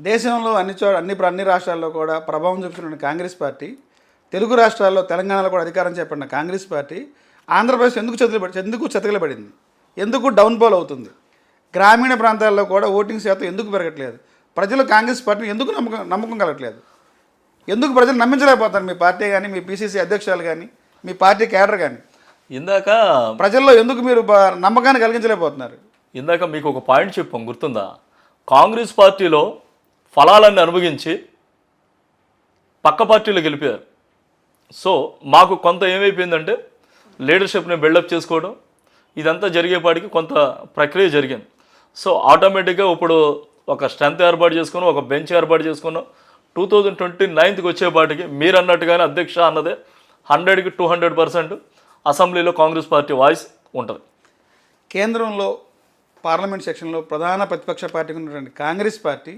దేశంలో అన్ని రాష్ట్రాల్లో కూడా ప్రభావం చూపుతున్న కాంగ్రెస్ పార్టీ, తెలుగు రాష్ట్రాల్లో తెలంగాణలో కూడా అధికారం చేపట్టిన కాంగ్రెస్ పార్టీ ఆంధ్రప్రదేశ్ ఎందుకు చతికిలబడింది, ఎందుకు డౌన్ఫాల్ అవుతుంది, గ్రామీణ ప్రాంతాల్లో కూడా ఓటింగ్ శాతం ఎందుకు పెరగట్లేదు, ప్రజలు కాంగ్రెస్ పార్టీని ఎందుకు నమ్మకం కలగట్లేదు, ఎందుకు ప్రజలు నమ్మించలేకపోతారు మీ పార్టీ కానీ, మీ పిసిసి అధ్యక్షులు కానీ, మీ పార్టీ క్యాడర్ కానీ? ఇందాక ప్రజల్లో ఎందుకు మీరు నమ్మకాన్ని కలిగించలేకపోతున్నారు? ఇందాక మీకు ఒక పాయింట్ చెప్పాం, గుర్తుందా? కాంగ్రెస్ పార్టీలో ఫలాలన్నీ అనుభవించి పక్క పార్టీలో గెలిపారు. సో మాకు కొంత ఏమైపోయిందంటే లీడర్షిప్ని బిల్డప్ చేసుకోవడం, ఇదంతా జరిగేపాటికి కొంత ప్రక్రియ జరిగింది. సో ఆటోమేటిక్గా ఇప్పుడు ఒక స్ట్రెంత్ ఏర్పాటు చేసుకున్నాం, ఒక బెంచ్ ఏర్పాటు చేసుకున్నాం. 2029కి వచ్చేపాటికి మీరు అన్నట్టుగానే అధ్యక్ష అన్నదే 100కి 200% అసెంబ్లీలో కాంగ్రెస్ పార్టీ వాయిస్ ఉంటుంది. కేంద్రంలో పార్లమెంట్ సెక్షన్లో ప్రధాన ప్రతిపక్ష పార్టీగా ఉన్నటువంటి కాంగ్రెస్ పార్టీ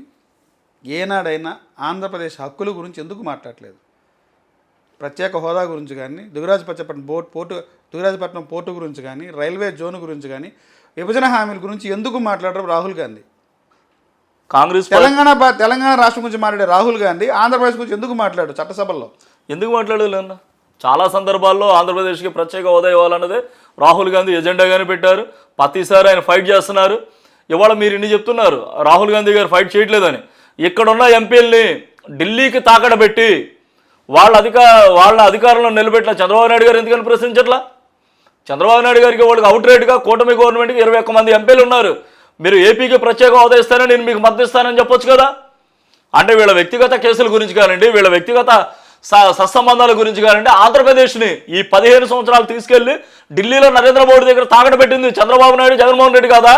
ఏనాడైనా ఆంధ్రప్రదేశ్ హక్కుల గురించి ఎందుకు మాట్లాడలేదు? ప్రత్యేక హోదా గురించి కానీ, దుగ్గరాజపట్నం పోర్టు గురించి కానీ, రైల్వే జోన్ గురించి కానీ, విభజన హామీల గురించి ఎందుకు మాట్లాడరు రాహుల్ గాంధీ? కాంగ్రెస్ తెలంగాణ రాష్ట్రం గురించి మాట్లాడే రాహుల్ గాంధీ ఆంధ్రప్రదేశ్ గురించి ఎందుకు మాట్లాడు? చట్టసభల్లో ఎందుకు మాట్లాడలేన్న? చాలా సందర్భాల్లో ఆంధ్రప్రదేశ్కి ప్రత్యేక హోదా ఇవ్వాలన్నదే రాహుల్ గాంధీ ఎజెండాగానే పెట్టారు. ప్రతిసారి ఆయన ఫైట్ చేస్తున్నారు. ఇవాళ మీరు ఇన్ని చెప్తున్నారు రాహుల్ గాంధీ గారు ఫైట్ చేయట్లేదని. ఇక్కడున్న ఎంపీల్ని ఢిల్లీకి తాకడబెట్టి వాళ్ళ అధికారంలో నిలబెట్టిన చంద్రబాబు నాయుడు గారు ఎందుకని ప్రశ్నించట్లా? చంద్రబాబు నాయుడు గారికి వాళ్ళకి అవుట్ రేట్గా కూటమి గవర్నమెంట్కి 21 మంది ఎంపీలు ఉన్నారు. మీరు ఏపీకి ప్రత్యేక హోదా ఇస్తానని నేను మీకు మద్దతు ఇస్తానని చెప్పొచ్చు కదా. అంటే వీళ్ళ వ్యక్తిగత కేసుల గురించి కానివ్వండి, వీళ్ళ వ్యక్తిగత సత్సంబంధాల గురించి కానివ్వండి, ఆంధ్రప్రదేశ్ని ఈ 15 సంవత్సరాలు తీసుకెళ్లి ఢిల్లీలో నరేంద్ర మోడీ దగ్గర తాకడబెట్టింది చంద్రబాబు నాయుడు, జగన్మోహన్ రెడ్డి కాదా?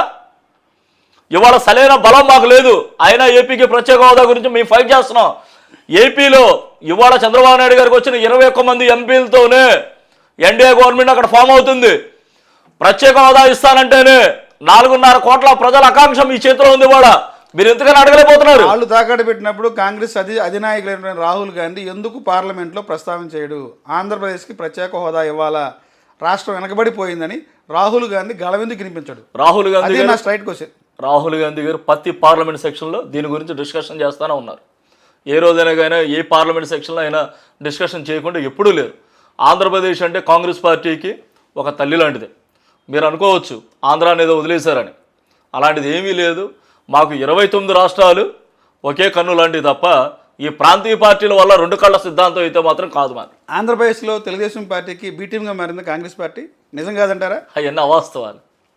ఇవాళ సరైన బలం మాకు లేదు, అయినా ఏపీకి ప్రత్యేక హోదా గురించి మేము ఫైట్ చేస్తున్నాం. ఏపీలో ఇవాళ చంద్రబాబు నాయుడు గారికి వచ్చిన 21 మంది ఎంపీలతోనే ఎన్డీఏ గవర్నమెంట్ అక్కడ ఫామ్ అవుతుంది. ప్రత్యేక హోదా ఇస్తానంటేనే 4.5 కోట్ల ప్రజల ఆకాంక్ష మీ చేతిలో ఉంది. ఇవాళ మీరు ఎంతగానో అడగలేకపోతున్నారు. వాళ్ళు తాకట్టు పెట్టినప్పుడు కాంగ్రెస్ అధినాయకులైన రాహుల్ గాంధీ ఎందుకు పార్లమెంట్లో ప్రస్తావించాడు? ఆంధ్రప్రదేశ్కి ప్రత్యేక హోదా ఇవ్వాలా, రాష్ట్రం వెనకబడిపోయిందని రాహుల్ గాంధీ గళవెందుకు వినిపించాడు? రాహుల్ గాంధీ నా స్ట్రైట్ క్వశ్చన్. రాహుల్ గాంధీ గారు ప్రతి పార్లమెంట్ సెక్షన్లో దీని గురించి డిస్కషన్ చేస్తూనే ఉన్నారు. ఏ రోజైనా ఏ పార్లమెంట్ సెక్షన్లో అయినా డిస్కషన్ చేయకుండా ఎప్పుడూ లేరు. ఆంధ్రప్రదేశ్ అంటే కాంగ్రెస్ పార్టీకి ఒక తల్లి లాంటిది. మీరు అనుకోవచ్చు ఆంధ్ర అనేది వదిలేశారని, అలాంటిది ఏమీ లేదు. మాకు 29 రాష్ట్రాలు ఒకే కన్ను లాంటివి తప్ప ఈ ప్రాంతీయ పార్టీల వల్ల 2 కళ్ళ సిద్ధాంతం అయితే మాత్రం కాదు. మాది ఆంధ్రప్రదేశ్లో తెలుగుదేశం పార్టీకి బీటీఎంగా మారింది కాంగ్రెస్ పార్టీ, నిజం కాదంటారా? అవన్నీ అవాస్తవాలు.